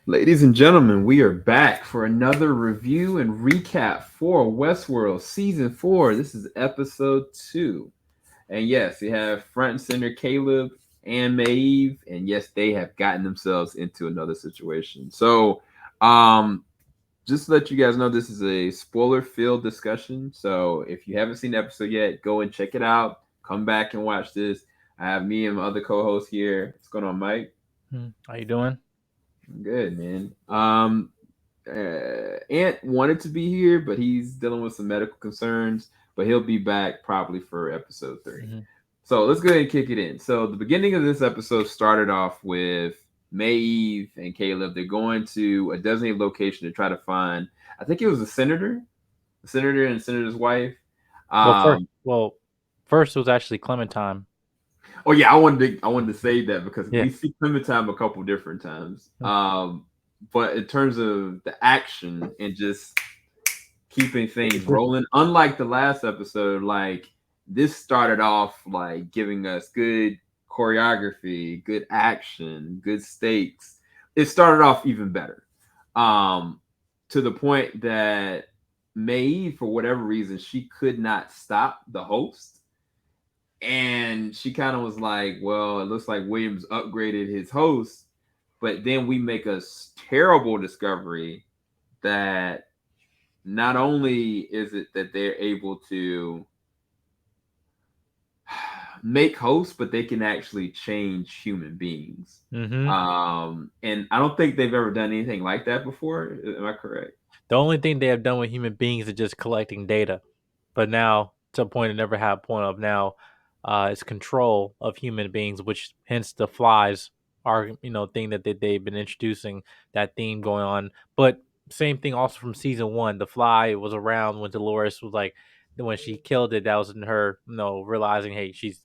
Ladies and gentlemen, we are back for another review and recap for Westworld Season 4. This is episode 2. And yes, we have front and center Caleb and Maeve. And yes, they have gotten themselves into another situation. So, just to let you guys know, this is a spoiler filled discussion. So, if you haven't seen the episode yet, go and check it out. Come back and watch this. I have me and my other co host here. What's going on, Mike? How you doing? Good, man. Ant wanted to be here, but he's dealing with some medical concerns. But he'll be back probably for episode 3. Mm-hmm. So let's go ahead and kick it in. So the beginning of this episode started off with Maeve and Caleb. They're going to a designated location to try to find. I think it was a senator and the senator's wife. Well, first, Um, well, first it was actually Clementine. oh yeah, I wanted to say that because Yeah. we see Clementine a couple different times. But in terms of the action and just keeping things rolling. Unlike the last episode, like this started off like giving us good choreography, good action, good stakes. It started off even better. Um, to the point that Maeve, for whatever reason, she could not stop the host. And she kind of was like, well, it looks like Williams upgraded his host. But then we make a terrible discovery that not only is it that they're able to make hosts, but they can actually change human beings. Mm-hmm. And I don't think they've ever done anything like that before. Am I correct? The only thing they have done with human beings is just collecting data, but now to a point it never had a point of now, it's control of human beings, which hence the flies are thing that they've been introducing that theme going on. But same thing also from season one. The fly was around when Dolores was like when she killed it. That was in her realizing hey she's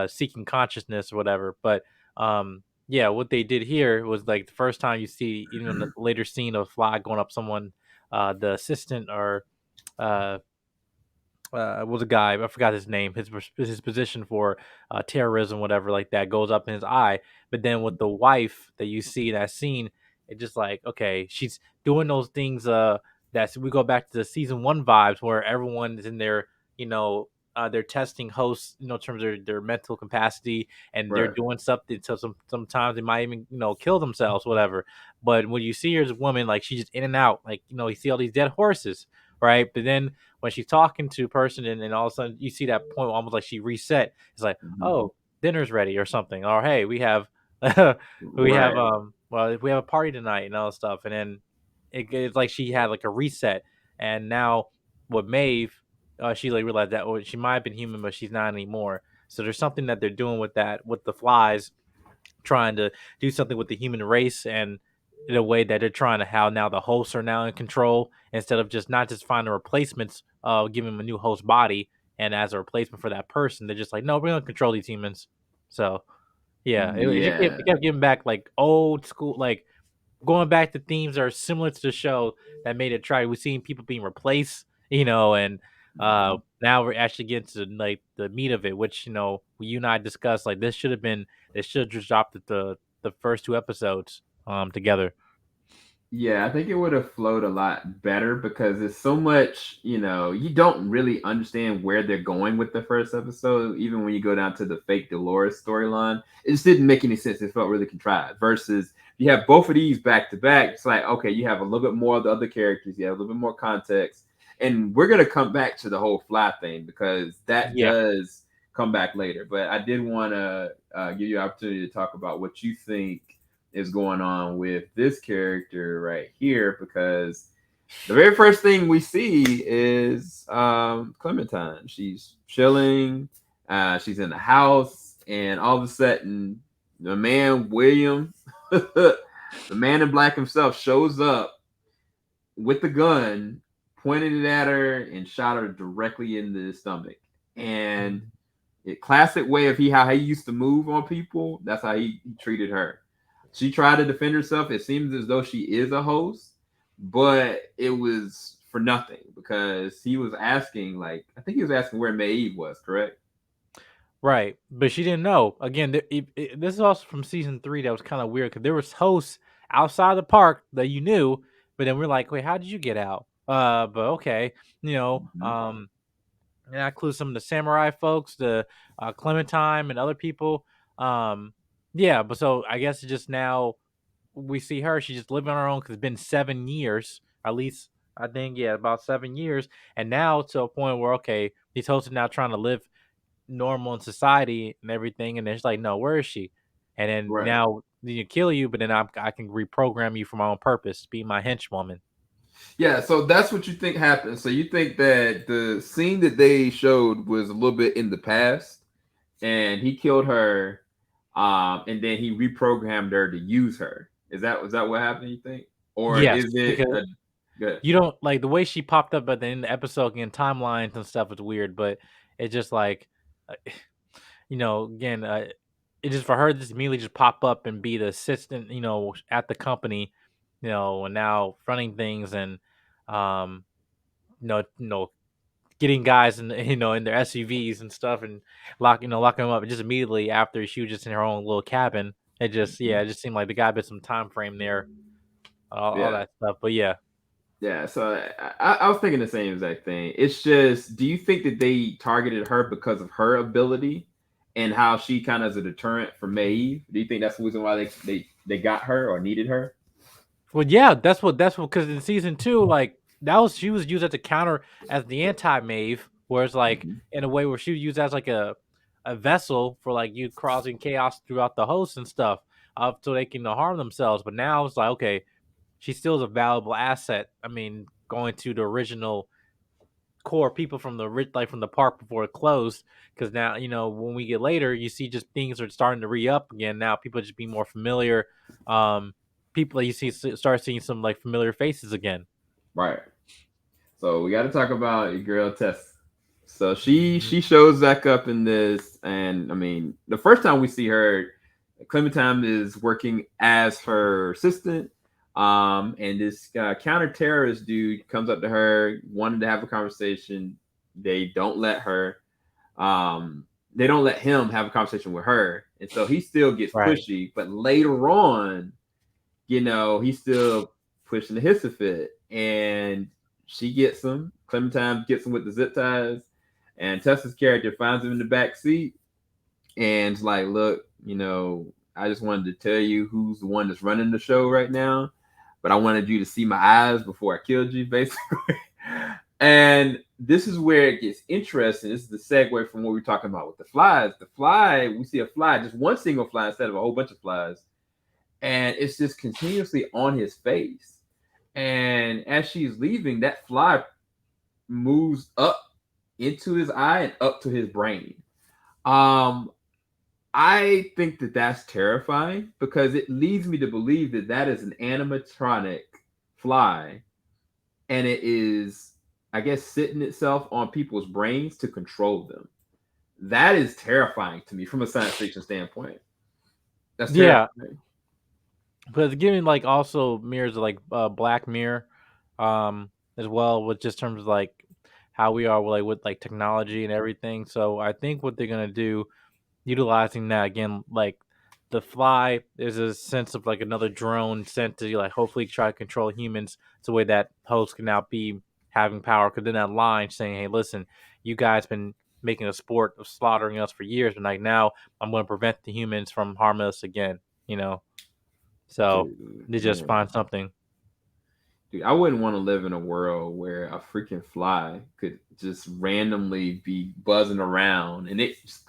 seeking consciousness or whatever. But yeah, what they did here was like the first time you see even in the later scene of Fly going up someone, the assistant or uh was a guy I forgot his name, his position for terrorism, whatever like that, goes up in his eye. But then with the wife that you see in that scene, it just like okay, she's doing those things. That we go back to the season one vibes where everyone is in their you know. They're testing hosts, in terms of their mental capacity, and they're Right. doing something. So sometimes they might even, kill themselves, whatever. But when you see her as a woman, like she's just in and out, like you see all these dead horses, right? But then when she's talking to a person and all of a sudden you see that point almost like she reset. It's like, Mhm. oh, dinner's ready or something. Or hey, we have Right. well we have a party tonight and all that stuff. And then it's like she had like a reset. And now with Maeve, she like realized that she might have been human, but she's not anymore. So there's something that they're doing with that with the flies, trying to do something with the human race, and in a way that they're trying to how now the hosts are now in control instead of just not just finding replacements, giving them a new host body and as a replacement for that person, they're just like no, we're gonna control these humans. So yeah, Yeah. it kept giving back like old school, like going back to themes that are similar to the show that made it try. We've seen people being replaced, and Mhm. now we're actually getting to like the meat of it, which you and I discussed. Like this should have been, they should have just dropped the first two episodes together. Yeah, I think it would have flowed a lot better because it's so much, you don't really understand where they're going with the first episode, even when you go down to the fake Dolores storyline. It just didn't make any sense. It felt really contrived. Versus you have both of these back to back, it's like, okay, you have a little bit more of the other characters, you have a little bit more context. And we're gonna come back to the whole fly thing because that Yeah. does come back later. But I did want to give you an opportunity to talk about what you think is going on with this character right here because the very first thing we see is Clementine. She's chilling, she's in the house, and all of a sudden, the man William, the man in black himself, shows up with the gun, pointed it at her, and shot her directly in the stomach. And it classic way of how he used to move on people. That's how he treated her. She tried to defend herself. It seems as though she is a host, but it was for nothing because he was asking, like, I think he was asking where Maeve was. Correct? Right, but she didn't know. Again, this is also from season 3 that was kinda weird because there was hosts outside the park that you knew, but then we're like, "Wait, how did you get out?" But okay, you know, Mhm. and that includes some of the samurai folks, the, Clementine and other people. Um, yeah, but so I guess it's just now we see her, she's just living on her own because 'cause it's been 7 years, at least I think, yeah, about 7 years, and now to a point where, okay, these hosts are now trying to live normal in society and everything, and it's like, no, where is she? And then Right. now you kill you, but then I can reprogram you for my own purpose, be my henchwoman. Yeah, so that's what you think happened. So you think that the scene that they showed was a little bit in the past, and he killed her, and then he reprogrammed her to use her. Is that what happened? You think, or Yes, is it because a good? you don't like the way she popped up at the end of the episode again. Timelines and stuff is weird, but it's just like, uh, again, it just for her to just immediately just pop up and be the assistant, at the company, and now running things and, um, getting guys in in their SUVs and stuff and locking them up and just immediately after she was just in her own little cabin. It just Mhm. it just seemed like the guy bit some time frame there, all Yeah, that stuff. But yeah, yeah. So I was thinking the same exact thing. It's just, do you think that they targeted her because of her ability and how she kind of is a deterrent for Maeve? Do you think that's the reason why they got her or needed her? well, yeah, that's what because in season 2, like that was she was used as a counter as the anti Maeve, whereas like Mhm. in a way where she was used as like a vessel for like you causing chaos throughout the host and stuff, so they can harm themselves. But now it's like okay, she still is a valuable asset. I mean, going to the original core people from from the park before it closed. Because now when we get later, you see just things are starting to re up again. Now people just be more familiar. Um, people that you see start seeing some like familiar faces again. Right. So we got to talk about your girl Tess. So she Mhm. she shows back up in this, and I mean, the first time we see her, Clementine is working as her assistant. And this counter terrorist dude comes up to her, wanted to have a conversation. They don't let her. They don't let him have a conversation with her, and so he still gets Right. pushy. But later on, he's still pushing the hissy fit, and she gets him. Clementine gets him with the zip ties, and Tessa's character finds him in the back seat and it's like, look, I just wanted to tell you who's the one that's running the show right now, but I wanted you to see my eyes before I killed you, basically. And this is where it gets interesting. This is the segue from what we are talking about with the flies. The fly, we see a fly, just one single fly instead of a whole bunch of flies, and it's just continuously on his face. And as she's leaving, that fly moves up into his eye and up to his brain. Um, I think that that's terrifying because it leads me to believe that that is an animatronic fly, and it is, I guess, sitting itself on people's brains to control them. That is terrifying to me from a science fiction standpoint. That's Yeah, terrifying. but it's giving like also mirrors of like Black Mirror, as well with just terms of like how we are with like technology and everything. So I think what they're gonna do utilizing that again, like the fly is a sense of like another drone sent to like hopefully try to control humans. It's a way that hosts can now be having power. Because then that line saying, "Hey, listen, you guys been making a sport of slaughtering us for years, but like now I'm going to prevent the humans from harming us again." You know, so Dude, they just man. find something. Dude, I wouldn't want to live in a world where a freaking fly could just randomly be buzzing around and it just,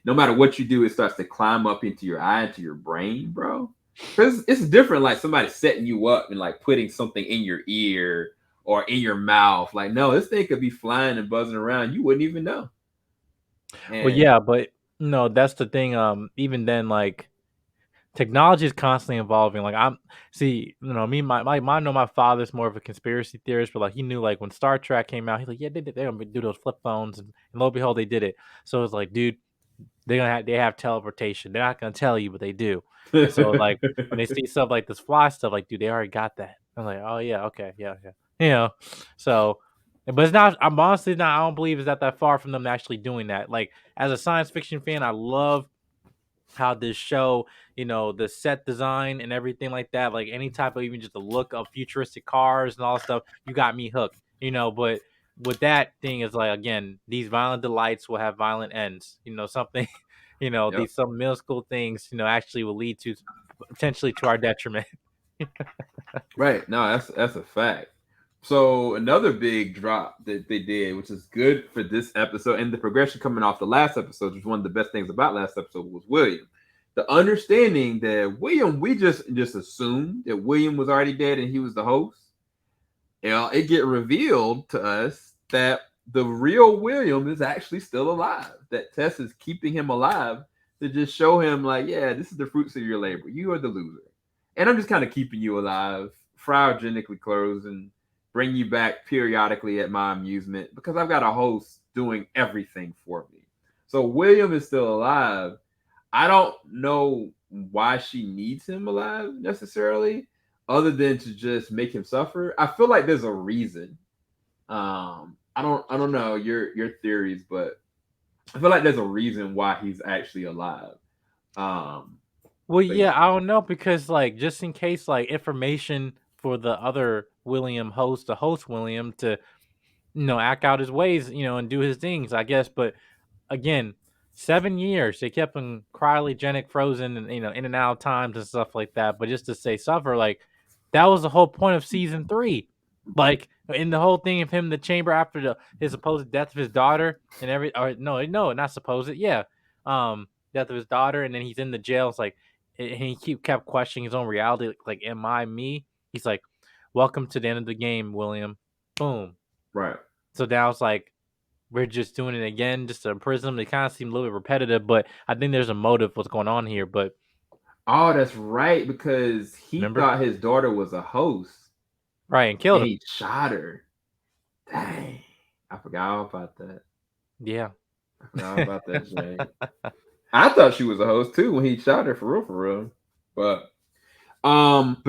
no matter what you do, it starts to climb up into your eye, into your brain, bro. Because it's different, like somebody setting you up and like putting something in your ear or in your mouth. Like, no, this thing could be flying and buzzing around. You wouldn't even know. Well, And yeah, but no, that's the thing. Even then, like technology is constantly evolving. Like I'm see, me, I know my father's more of a conspiracy theorist, but like he knew like when Star Trek came out, he's like, yeah, they're gonna do those flip phones, and lo and behold, they did it. So it's like, dude, they have teleportation. They're not gonna tell you, but they do. And so like when they see stuff like this fly stuff, like, dude, they already got that. I'm like, oh yeah, okay, yeah, yeah, you know. So But it's not. I'm honestly not. I don't believe it's that far from them actually doing that. Like as a science fiction fan, I love how this show, the set design and everything like that, like any type of even just the look of futuristic cars and all that stuff, you got me hooked. But with that thing is like again, these violent delights will have violent ends. Something, Yep. these some minuscule things, actually will lead to potentially to our detriment. Right. No, that's a fact. So another big drop that they did, which is good for this episode, and the progression coming off the last episode, which was one of the best things about last episode, was William. The understanding that William, we just assumed that William was already dead and he was the host. It get revealed to us that the real William is actually still alive. That Tess is keeping him alive to just show him, like, yeah, this is the fruits of your labor. You are the loser, and I'm just kind of keeping you alive, cryogenically closed, and bring you back periodically at my amusement because I've got a host doing everything for me. So William is still alive. I don't know why she needs him alive necessarily, other than to just make him suffer. I feel like there's a reason. I don't know your theories, but I feel like there's a reason why he's actually alive. Um, Well, but yeah, yeah, I don't know because like just in case like information for the other William host, the host William to act out his ways, and do his things, I guess. But again, 7 years they kept him cryogenic frozen and in and out of times and stuff like that. But just to say suffer, like that was the whole point of season three. Like in the whole thing of him in the chamber after his supposed death of his daughter and or no, not supposed, yeah. Death of his daughter, and then he's in the jail. It's like and he kept questioning his own reality, like, am I me? He's like, welcome to the end of the game, William. Boom. right. So now it's like we're just doing it again, just to imprison him. They kind of seem a little bit repetitive, but I think there's a motive what's going on here. But Oh, that's right, because he remember, thought his daughter was a host right, and killed and him. he shot her. Dang, I forgot all about that. Yeah. I forgot all about that, Jay. I thought she was a host too when he shot her, for real, for real. But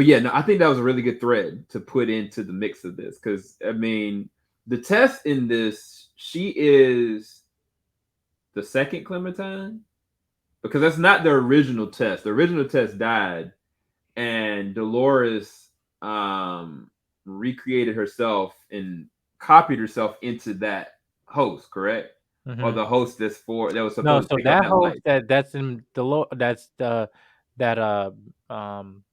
yeah, no, I think that was a really good thread to put into the mix of this because I mean, the test in this, she is the second Clementine because that's not the original test. The original test died, and Dolores recreated herself and copied herself into that host, correct? Or Hmm. the host that was No, supposed to so pick up that that host light. that's in the that's the that um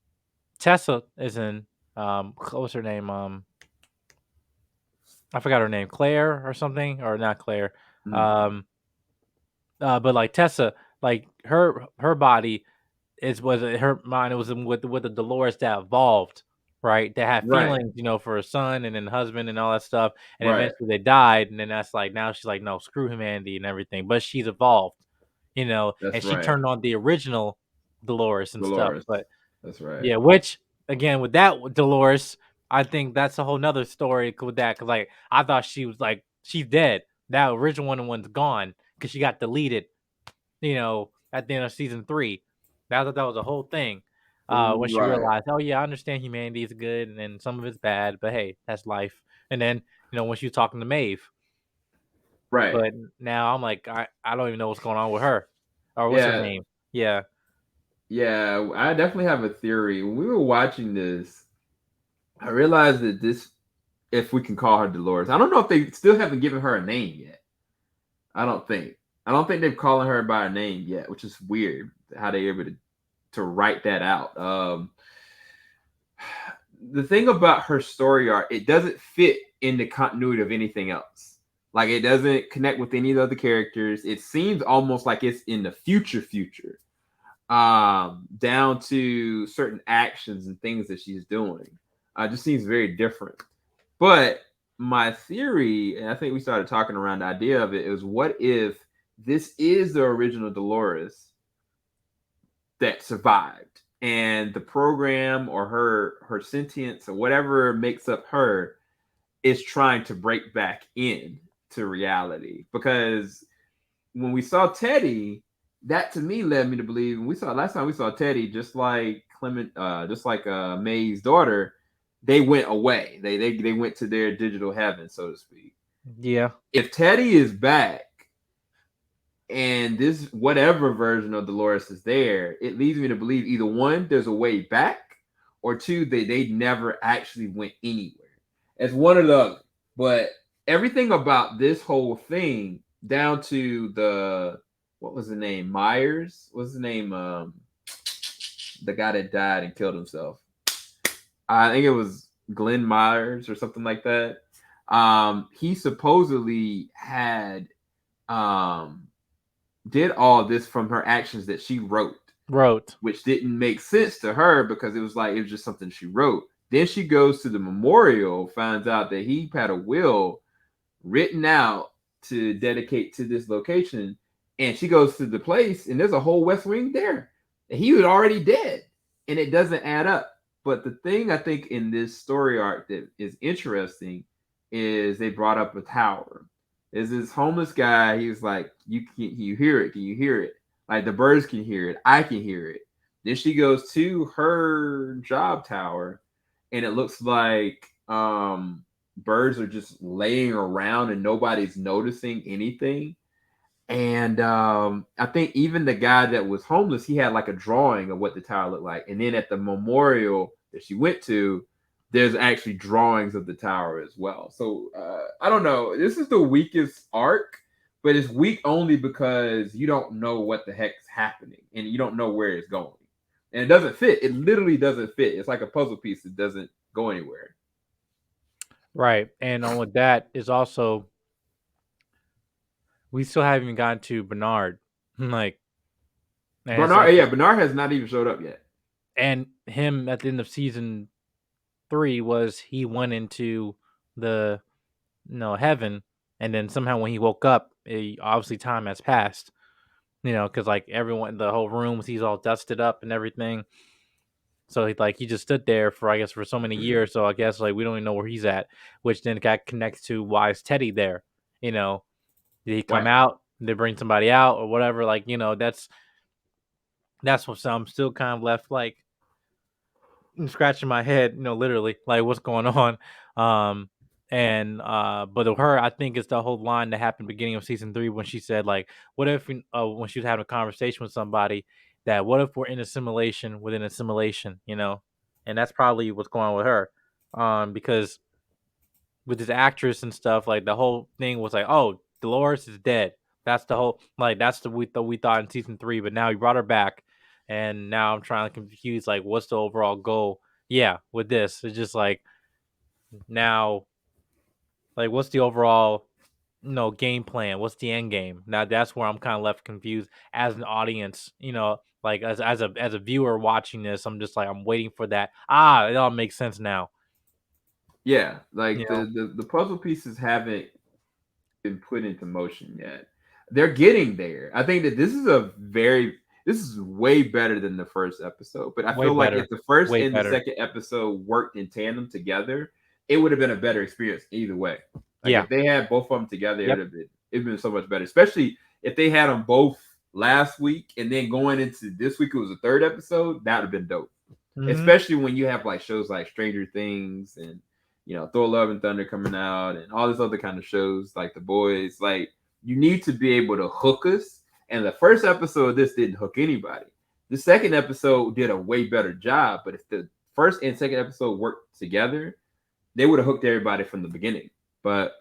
Tessa is in what's her name, I forgot her name, Claire or something, or not Claire, Mm, um but like Tessa, like her body was her mind. It was with the Dolores that evolved, right? That had right, feelings, for her son and then husband and all that stuff. And right. eventually they died. And then that's like now she's like, no, screw humanity and everything. But she's evolved, That's and she right. turned on the original Dolores and stuff. Dolores. But That's right. yeah, which again with that Dolores, I think that's a whole nother story with that. Cause like I thought she was like she's dead. That original one's gone because she got deleted, at the end of season three. I thought that was a whole thing. When she Right. realized, oh yeah, I understand humanity is good and then some of it's bad, but hey, that's life. And then, when she was talking to Maeve, Right. but now I'm like, I don't even know what's going on with her. Or what's her Yeah. name? Yeah. Yeah. I definitely have a theory. When we were watching this, I realized that this, if we can call her Dolores, I don't know if they still haven't given her a name yet. I don't think. I don't think they're calling her by a name yet, which is weird how they able to write that out. The thing about her story arc, it doesn't fit in the continuity of anything else. Like it doesn't connect with any of the other characters. It seems almost like it's in the future, down to certain actions and things that she's doing. Just seems very different. But my theory, and I think we started talking around the idea of it, is what if this is the original Dolores that survived, and the program or her sentience or whatever makes up her is trying to break back in to reality? Because when we saw Teddy, that to me led me to believe, when we saw last time we saw Teddy, just like Clement, just like May's daughter, they went away. They went to their digital heaven, so to speak. Yeah. If Teddy is back and this whatever version of Dolores is there, it leads me to believe either one, there's a way back, or two, they never actually went anywhere. It's one or the other. But everything about this whole thing, down to the what was the name? Myers? What's the name? The guy that died and killed himself. I think it was Glenn Myers or something like that. He supposedly had um did all this from her actions that she wrote, Wrote. which didn't make sense to her because it was like it was just something she wrote. Then she goes to the memorial, finds out that he had a will written out to dedicate to this location, and she goes to the place, and there's a whole West Wing there, and he was already dead, and it doesn't add up. But the thing I think in this story arc that is interesting is they brought up a tower. Is this homeless guy? He was like, can you hear it? Can you hear it? Like the birds can hear it. I can hear it. Then she goes to her job tower, and it looks like birds are just laying around and nobody's noticing anything. And I think even the guy that was homeless, he had like a drawing of what the tower looked like. And then at the memorial that she went to, there's actually drawings of the tower as well. So I don't know. This is the weakest arc, but it's weak only because you don't know what the heck's happening and you don't know where it's going. And it doesn't fit. It literally doesn't fit. It's like a puzzle piece that doesn't go anywhere. Right. And on with that is also we still haven't even gotten to Bernard. Like, and it's like, Bernard, yeah, Bernard has not even showed up yet. and him at the end of season 3 was he went into the heaven, and then somehow when he woke up, obviously time has passed. Because like everyone, the whole room, he's all dusted up and everything. So he just stood there for, I guess, for so many years. So I guess like we don't even know where he's at, which then got connects to why is Teddy there? You know, did he come Right. out? Did they bring somebody out or whatever? Like that's what. So I'm still kind of left like scratching my head, literally, like what's going on. Um, but with her, I think it's the whole line that happened beginning of season 3 when she said like, what if when she was having a conversation with somebody that what if we're in a simulation within a simulation, and that's probably what's going on with her, because with this actress and stuff, like the whole thing was like, oh, Dolores is dead. That's the whole like that's the we thought in season 3, but now you brought her back, and now I'm trying to confuse like what's the overall goal? Yeah, with this, it's just like now, like what's the overall game plan? What's the end game? Now that's where I'm kind of left confused as an audience. Like as a viewer watching this, I'm just like I'm waiting for that. It all makes sense now. Yeah, like You know, the puzzle pieces haven't been put into motion yet. They're getting there. I think that this is way better than the first episode. But I way feel like if better, the first way and the better. second episode worked in tandem together, it would have been a better experience either way. Like Yeah. if they had both of them together, Yep. it'd been so much better. Especially if they had them both last week and then going into this week, it was the third episode. That would have been dope. Mm-hmm. Especially when you have like shows like Stranger Things and Thor Love and Thunder coming out and all this other kind of shows like The Boys. Like you need to be able to hook us. And the first episode of this didn't hook anybody. The second episode did a way better job. But if the first and second episode worked together, they would have hooked everybody from the beginning. But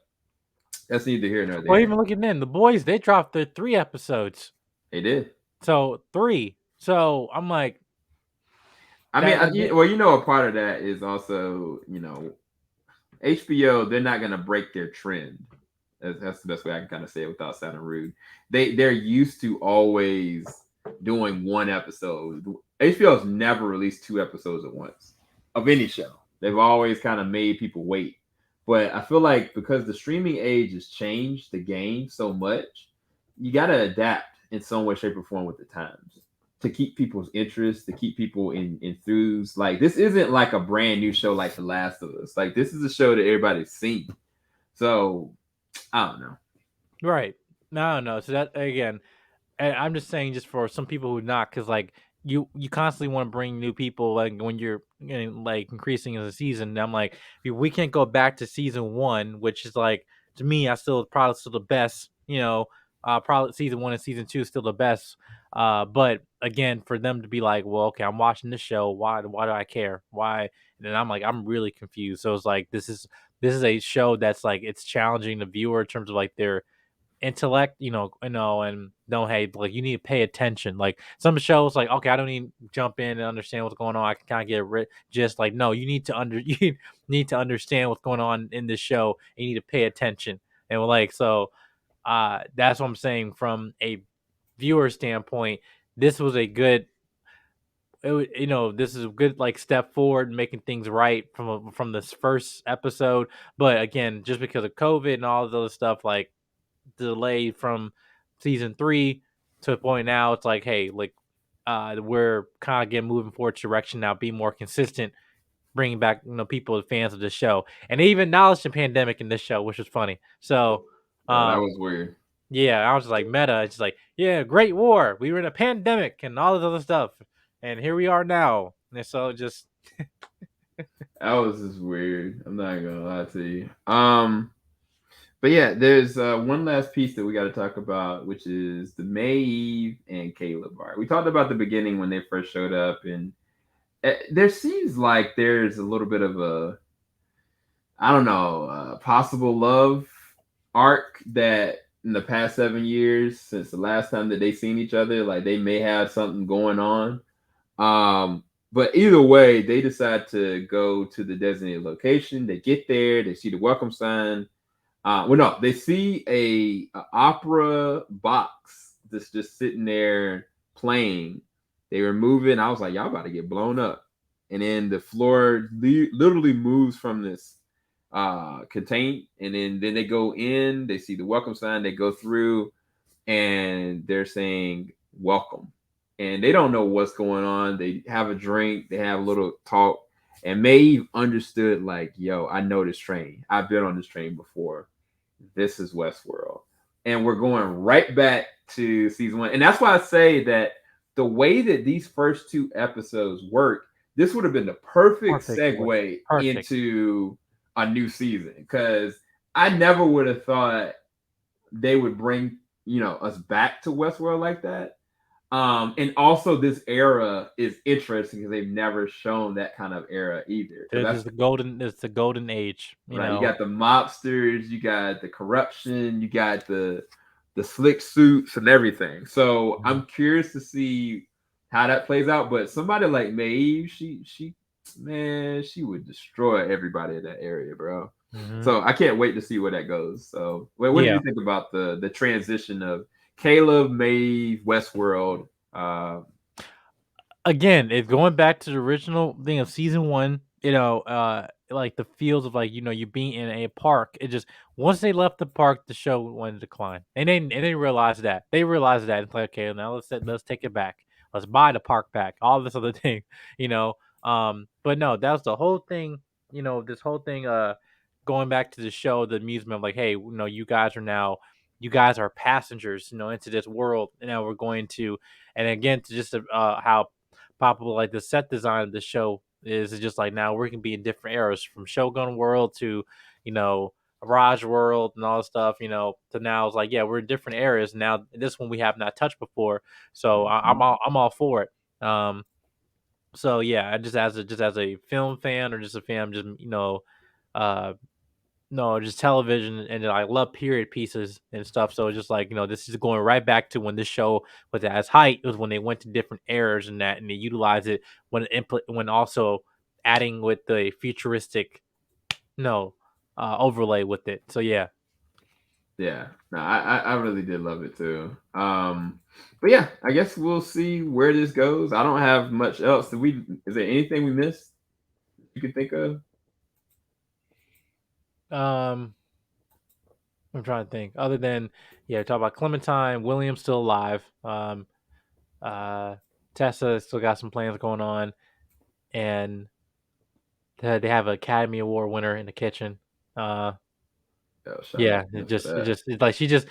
that's neither here nor Well, even there. looking in, the boys they dropped their 3 episodes, They did. so 3. So I'm like I mean, that. a part of that is also, HBO, they're not going to break their trend. That's the best way I can kind of say it without sounding rude. They're used to always doing one episode. HBO's never released 2 episodes at once of any show. They've always kind of made people wait. But I feel like because the streaming age has changed the game so much, you got to adapt in some way, shape, or form with the times to keep people's interest, to keep people enthused. Like this isn't like a brand new show like The Last of Us. Like this is a show that everybody's seen. So I don't know. Right. No. So that again, and I'm just saying, just for some people who not, because like you constantly want to bring new people like when you're like increasing as a season. And I'm like, we can't go back to season one, which is like to me, I still probably still the best. Probably season one and season two is still the best. But again, for them to be like, well, okay, I'm watching this show. Why do I care? Why? And then I'm like, I'm really confused. So it's like this is a show that's like it's challenging the viewer in terms of like their intellect, and no, hey, like you need to pay attention. Like some shows, like okay, I don't need to jump in and understand what's going on. I can kind of get just like no, you need to you need to understand what's going on in this show. And you need to pay attention. And like so, that's what I'm saying from a viewer standpoint. This was a good. This is a good like step forward, making things right from this first episode. But again, just because of COVID and all this other stuff, like delayed from season three to the point now it's like hey like we're kind of getting moving forward direction now, be more consistent, bringing back people fans of the show, and they even acknowledged the pandemic in this show, which was funny. So Yeah, that um was weird. yeah, I was just like meta, it's just like yeah, great war, we were in a pandemic and all this other stuff, and here we are now. And so just That was just weird. I'm not gonna lie to you. But yeah, there's one last piece that we got to talk about, which is the Maeve and Kayla part. We talked about the beginning when they first showed up, and there seems like there's a little bit of a, I don't know, possible love arc that in the past 7 years since the last time that they seen each other, like they may have something going on. But either way, they decide to go to the designated location. They get there, they see the welcome sign. Well, no, they see a opera box that's just sitting there playing. They remove it, and I was like, y'all about to get blown up. And then the floor literally moves from this contain, and then they go in. They see the welcome sign. They go through, and they're saying welcome, and they don't know what's going on. They have a drink. They have a little talk, and Maeve understood like, yo, I know this train. I've been on this train before. This is Westworld. And we're going right back to season one. And that's why I say that the way that these first two episodes work, this would have been the perfect perfect way, segue perfect. into a new season. Because I never would have thought they would bring, us back to Westworld like that. And also this era is interesting because they've never shown that kind of era either. Because that's It's the golden age, right. You got the mobsters, you got the corruption, you got the slick suits and everything. So Mhm. I'm curious to see how that plays out. But somebody like Maeve, she man, she would destroy everybody in that area, bro. Mhm. So I can't wait to see where that goes. So what did Yeah. you think about the transition of Caleb, Maeve, Westworld? Again, it's going back to the original thing of season one, like the feels of like, you being in a park. It just once they left the park, the show went to decline. And they realized that. They realized that and like, okay, now let's take it back. Let's buy the park back. All this other thing, you know. But no, that was the whole thing, this whole thing going back to the show, the amusement of like, hey, you guys are passengers, into this world. And now we're going to, and again to just how probably like the set design of the show is just like now we can be in different eras from Shogun World to, you know, Raj World and all this stuff, to now it's like, yeah, we're in different areas now. This one we have not touched before. So I'm all for it. So yeah, I just as a film fan or just a fan, just, uh, no, just television, and I love period pieces and stuff. So it's just like, this is going right back to when this show was at its height. It was when they went to different eras and that, and they utilized it when also adding with the futuristic no overlay with it. So yeah. Yeah, no, I really did love it too. But yeah, I guess we'll see where this goes. I don't have much else. Is there anything we missed you can think of? Um, I'm trying to think. Other than yeah, talk about Clementine, William's still alive. Uh, Tessa still got some plans going on, and they have an Academy Award winner in the kitchen. Uh, Oh, shout out Yeah, to it them for just it that. just it's like she's just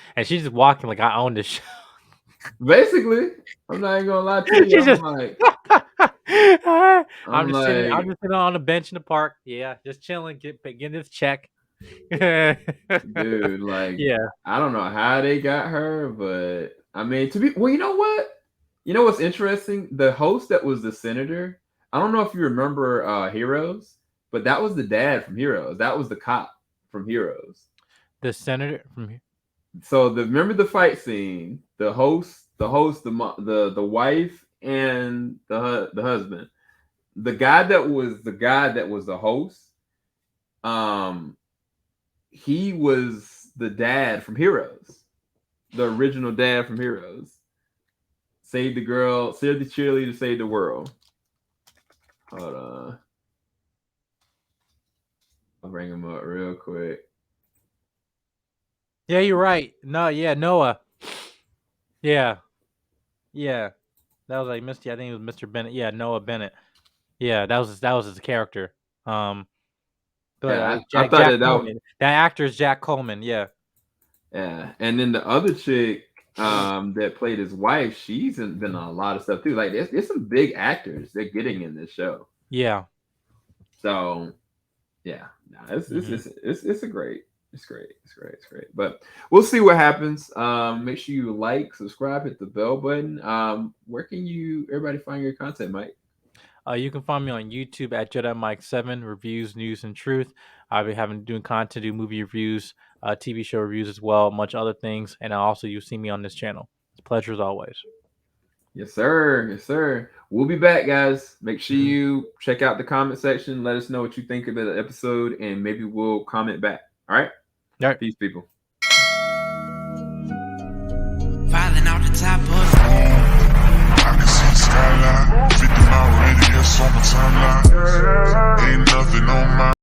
walking like I own this show. Basically, I'm not even gonna lie to you. She just. I'm I'm just sitting. I'm like, just sitting on the bench in the park. Yeah, just chilling, getting this check. Yeah. dude, like, I don't know how they got her, but I mean, to be well, you know what? You know what's interesting? The host that was the senator. I don't know if you remember Heroes, but that was the dad from Heroes. That was the cop from Heroes. The senator from here. So remember the fight scene. The wife, and the husband. The guy that was the host. Um, he was the dad from Heroes, the original dad from Heroes. Save the girl, save the cheerleader, save the world. Hold on. I'll bring him up real quick. Yeah, you're right. No, yeah, Noah. Yeah, yeah. That was like Misty. I think it was Mr. Bennett. Yeah, Noah Bennett. Yeah, that was his character. But Yeah, it's I Jack thought Jack that Coleman. That actor is Jack Coleman. Yeah. yeah. And then the other chick that played his wife, she's been on a lot of stuff too. Like there's some big actors they're getting in this show. Yeah. So yeah, nah, it's, Mhm. it's a great. It's great. It's great. It's great. But we'll see what happens. Make sure you like, subscribe, hit the bell button. Where can everybody find your content, Mike? You can find me on YouTube at Jedi Mike 7 Reviews, News, and Truth. I'll be doing content, do movie reviews, TV show reviews as well, much other things. And also, you'll see me on this channel. It's a pleasure as always. Yes, sir. Yes, sir. We'll be back, guys. Make sure Mhm. you check out the comment section. Let us know what you think of the episode, and maybe we'll comment back. All right. All right. Peace, people. Falling out the top of the I can see the skyline, 50 mile radius on my timeline. Ain't nothing on my